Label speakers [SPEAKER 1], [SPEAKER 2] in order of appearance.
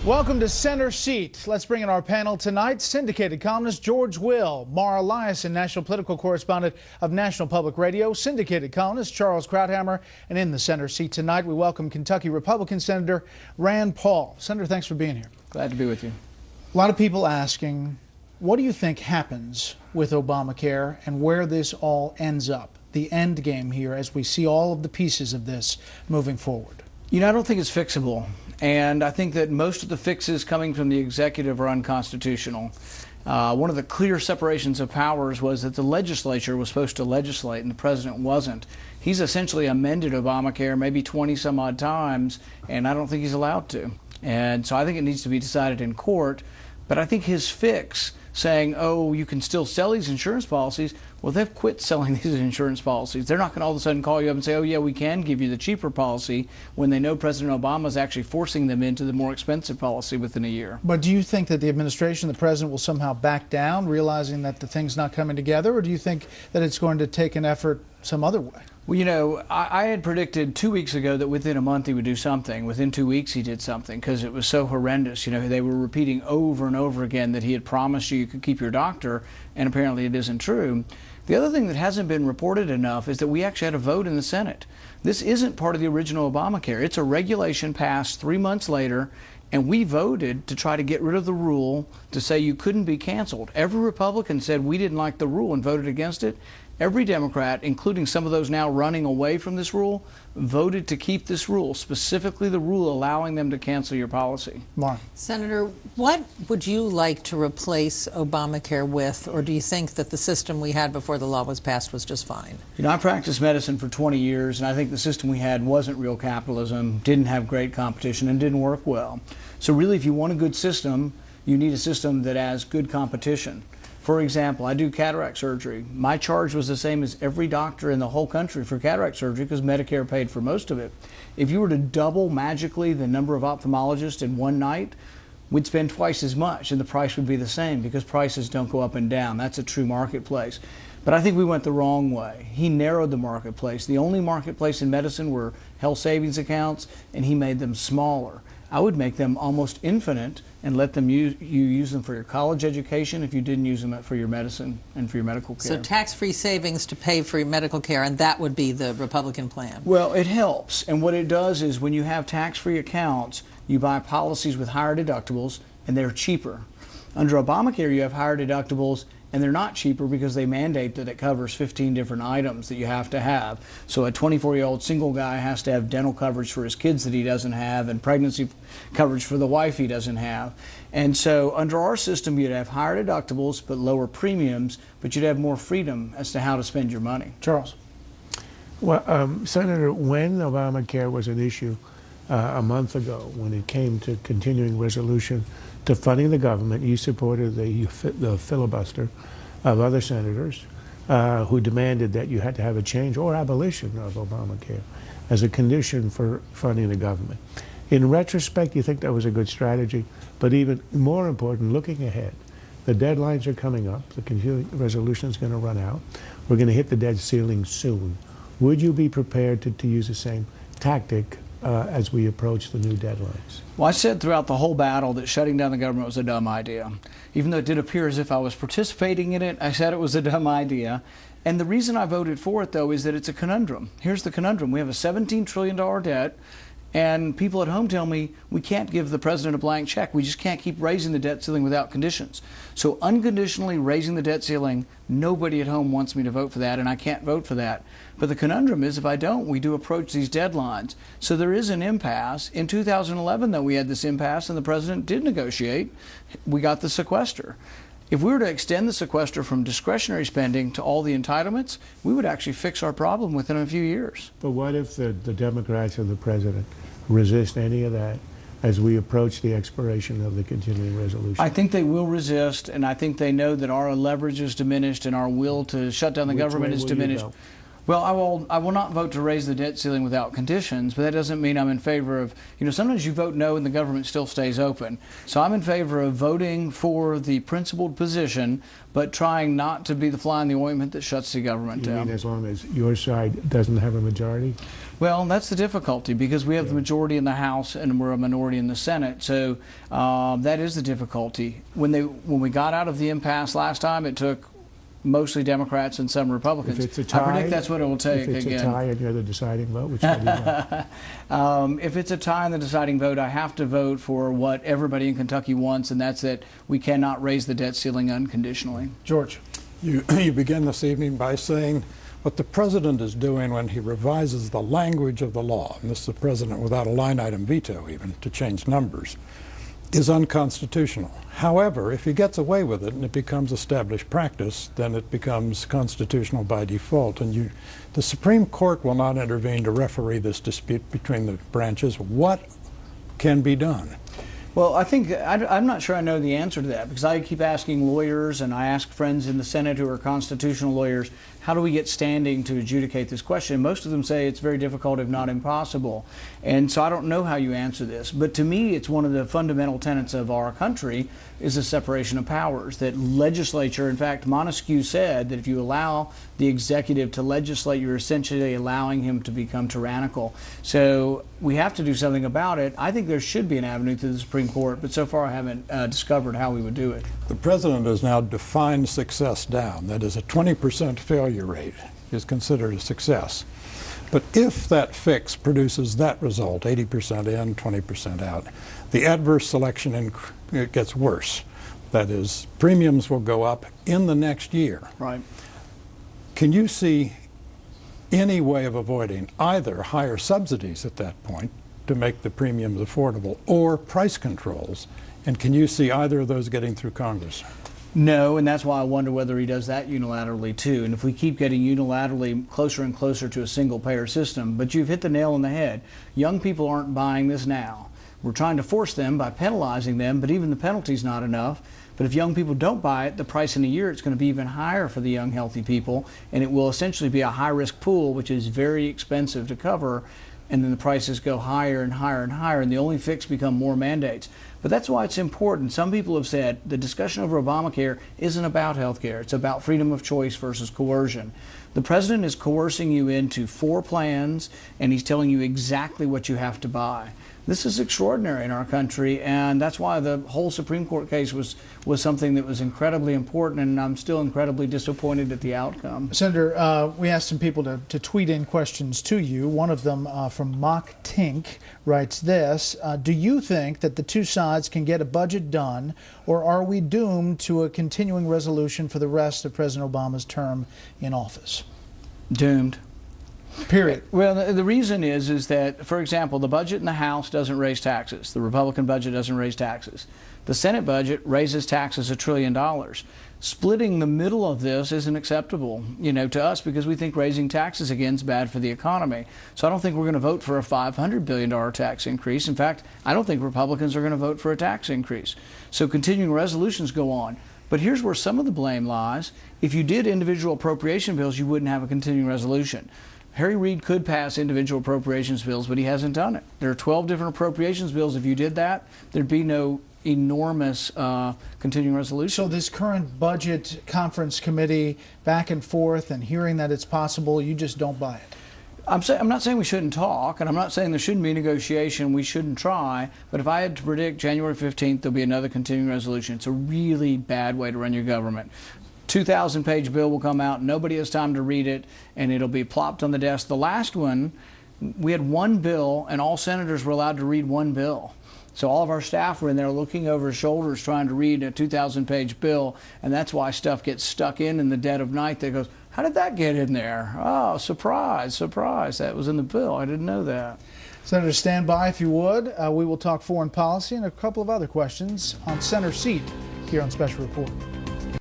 [SPEAKER 1] Welcome to Center Seat. Let's bring in our panel tonight. Syndicated columnist George Will, Mara Eliason, national political correspondent of National Public Radio, syndicated columnist Charles Krauthammer, and in the center seat tonight we welcome Kentucky Republican Senator Rand Paul. Senator, thanks for being here.
[SPEAKER 2] Glad to be with you.
[SPEAKER 1] A lot of people asking, what do you think happens with Obamacare and where this all ends up, the end game here as we see all of the pieces of this moving forward?
[SPEAKER 2] You know, I don't think it's fixable. And I think that most of the fixes coming from the executive are unconstitutional. One of the clear separations of powers was that the legislature was supposed to legislate and the president wasn't. He's essentially amended Obamacare maybe 20 some odd times, and I don't think he's allowed to. And so I think it needs to be decided in court. But I think his fix, saying, oh, you can still sell these insurance policies, well, they've quit selling these insurance policies. They're not going to all of a sudden call you up and say, oh, yeah, we can give you the cheaper policy, when they know President Obama is actually forcing them into the more expensive policy within a year.
[SPEAKER 1] But do you think that the administration, the president, will somehow back down, realizing that the thing's not coming together, or do you think that it's going to take an effort some other way?
[SPEAKER 2] Well, you know, I had predicted 2 weeks ago that within a month he would do something. Within 2 weeks he did something because it was so horrendous. You know, they were repeating over and over again that he had promised you could keep your doctor, and apparently it isn't true. The other thing that hasn't been reported enough is that we actually had a vote in the Senate. This isn't part of the original Obamacare. It's a regulation passed 3 months later, and we voted to try to get rid of the rule to say you couldn't be canceled. Every Republican said we didn't like the rule and voted against it. Every Democrat, including some of those now running away from this rule, voted to keep this rule, specifically the rule allowing them to cancel your policy.
[SPEAKER 1] Mark.
[SPEAKER 3] Senator, what would you like to replace Obamacare with, or do you think that the system we had before the law was passed was just fine?
[SPEAKER 2] You know, I practiced medicine for 20 years, and I think the system we had wasn't real capitalism, didn't have great competition, and didn't work well. So really, if you want a good system, you need a system that has good competition. For example, I do cataract surgery. My charge was the same as every doctor in the whole country for cataract surgery because Medicare paid for most of it. If you were to double magically the number of ophthalmologists in one night, we'd spend twice as much and the price would be the same because prices don't go up and down. That's a true marketplace. But I think we went the wrong way. He narrowed the marketplace. The only marketplace in medicine were health savings accounts, and he made them smaller. I would make them almost infinite and let them use them for your college education if you didn't use them for your medicine and for your medical care.
[SPEAKER 3] So tax-free savings to pay for your medical care, and that would be the Republican plan?
[SPEAKER 2] Well, it helps. And what it does is when you have tax-free accounts, you buy policies with higher deductibles, and they're cheaper. Under Obamacare, you have higher deductibles, and they're not cheaper because they mandate that it covers 15 different items that you have to have. So a 24-year-old single guy has to have dental coverage for his kids that he doesn't have, and pregnancy coverage for the wife he doesn't have. And so under our system, you'd have higher deductibles but lower premiums, but you'd have more freedom as to how to spend your money.
[SPEAKER 1] Charles.
[SPEAKER 4] Well, Senator, when Obamacare was an issue a month ago, when it came to continuing resolution to funding the government, you supported the filibuster of other senators who demanded that you had to have a change or abolition of Obamacare as a condition for funding the government. In retrospect, you think that was a good strategy, but even more important, looking ahead, the deadlines are coming up, the continuing resolution is going to run out, we're going to hit the debt ceiling soon. Would you be prepared to use the same tactic as we approach the new deadlines?
[SPEAKER 2] Well, I said throughout the whole battle that shutting down the government was a dumb idea. Even though it did appear as if I was participating in it, I said it was a dumb idea. And the reason I voted for it, though, is that it's a conundrum. Here's the conundrum. We have a $17 trillion debt, and people at home tell me we can't give the president a blank check. We just can't keep raising the debt ceiling without conditions. So unconditionally raising the debt ceiling, nobody at home wants me to vote for that, and I can't vote for that. But the conundrum is if I don't, we do approach these deadlines. So there is an impasse. In 2011, though, we had this impasse, and the president did negotiate. We got the sequester. If we were to extend the sequester from discretionary spending to all the entitlements, we would actually fix our problem within a few years.
[SPEAKER 4] But what if the Democrats and the president resist any of that as we approach the expiration of the continuing resolution?
[SPEAKER 2] I think they will resist, and I think they know that our leverage is diminished and our will to shut down the government is diminished. Well, I will not vote to raise the debt ceiling without conditions, but that doesn't mean I'm in favor of, sometimes you vote no and the government still stays open. So I'm in favor of voting for the principled position, but trying not to be the fly in the ointment that shuts the government down.
[SPEAKER 4] You mean as long as your side doesn't have a majority?
[SPEAKER 2] Well, that's the difficulty, because we have the majority in the House and we're a minority in the Senate. So that is the difficulty. When we got out of the impasse last time, it took mostly Democrats and some Republicans.
[SPEAKER 4] If it's a tie,
[SPEAKER 2] I predict that's what it will take again.
[SPEAKER 4] If it's a tie and you're the deciding vote, which one do you want?
[SPEAKER 2] If it's a tie in the deciding vote, I have to vote for what everybody in Kentucky wants, and that's that we cannot raise the debt ceiling unconditionally.
[SPEAKER 1] George.
[SPEAKER 5] You begin this evening by saying what the president is doing when he revises the language of the law, and this is the president without a line item veto even to change numbers, is unconstitutional. However, if he gets away with it and it becomes established practice, then it becomes constitutional by default. And the Supreme Court will not intervene to referee this dispute between the branches. What can be done?
[SPEAKER 2] Well, I think I'm not sure I know the answer to that, because I keep asking lawyers, and I ask friends in the Senate who are constitutional lawyers, how do we get standing to adjudicate this question? And most of them say it's very difficult, if not impossible. And so I don't know how you answer this. But to me, it's one of the fundamental tenets of our country is the separation of powers. That legislature, in fact, Montesquieu said that if you allow the executive to legislate, you're essentially allowing him to become tyrannical. So we have to do something about it. I think there should be an avenue to the Supreme Court, but so far I haven't discovered how we would do it.
[SPEAKER 5] The president has now defined success down. That is, a 20% failure rate is considered a success. But if that fix produces that result, 80% in, 20% out, the adverse selection it gets worse. That is, premiums will go up in the next year.
[SPEAKER 2] Right.
[SPEAKER 5] Can you see any way of avoiding either higher subsidies at that point to make the premiums affordable or price controls? And can you see either of those getting through Congress?
[SPEAKER 2] No, and that's why I wonder whether he does that unilaterally too. And if we keep getting unilaterally closer and closer to a single-payer system, but you've hit the nail on the head. Young people aren't buying this now. We're trying to force them by penalizing them, but even the penalty's not enough. But if young people don't buy it, the price in a year, it's going to be even higher for the young, healthy people, and it will essentially be a high-risk pool, which is very expensive to cover, and then the prices go higher and higher and higher, and the only fix become more mandates. But that's why it's important. Some people have said the discussion over Obamacare isn't about health care. It's about freedom of choice versus coercion. The president is coercing you into 4 plans, and he's telling you exactly what you have to buy. This is extraordinary in our country, and that's why the whole Supreme Court case was something that was incredibly important, and I'm still incredibly disappointed at the outcome.
[SPEAKER 1] Senator, we asked some people to tweet in questions to you. One of them from Mock Tink writes this: do you think that the two sides can get a budget done, or are we doomed to a continuing resolution for the rest of President Obama's term in office?
[SPEAKER 2] Doomed.
[SPEAKER 1] Period.
[SPEAKER 2] Well, the reason is that, for example, the budget in the House doesn't raise taxes. The Republican budget doesn't raise taxes. The Senate budget raises taxes $1 trillion. Splitting the middle of this isn't acceptable, to us, because we think raising taxes again is bad for the economy. So I don't think we're going to vote for a $500 billion tax increase. In fact, I don't think Republicans are going to vote for a tax increase. So continuing resolutions go on. But here's where some of the blame lies. If you did individual appropriation bills, you wouldn't have a continuing resolution. Harry Reid could pass individual appropriations bills, but he hasn't done it. There are 12 different appropriations bills. If you did that, there'd be no enormous continuing resolution.
[SPEAKER 1] So this current budget conference committee back and forth and hearing that it's possible, you just don't buy it?
[SPEAKER 2] I'm not saying we shouldn't talk, and I'm not saying there shouldn't be negotiation. We shouldn't try. But if I had to predict January 15th, there'll be another continuing resolution. It's a really bad way to run your government. 2,000-page bill will come out, nobody has time to read it, and it'll be plopped on the desk. The last one, we had one bill, and all senators were allowed to read one bill. So all of our staff were in there looking over shoulders trying to read a 2,000-page bill, and that's why stuff gets stuck in the dead of night. That goes, how did that get in there? Oh, surprise, surprise, that was in the bill. I didn't know that.
[SPEAKER 1] Senator, stand by if you would. We will talk foreign policy and a couple of other questions on Center Seat here on Special Report.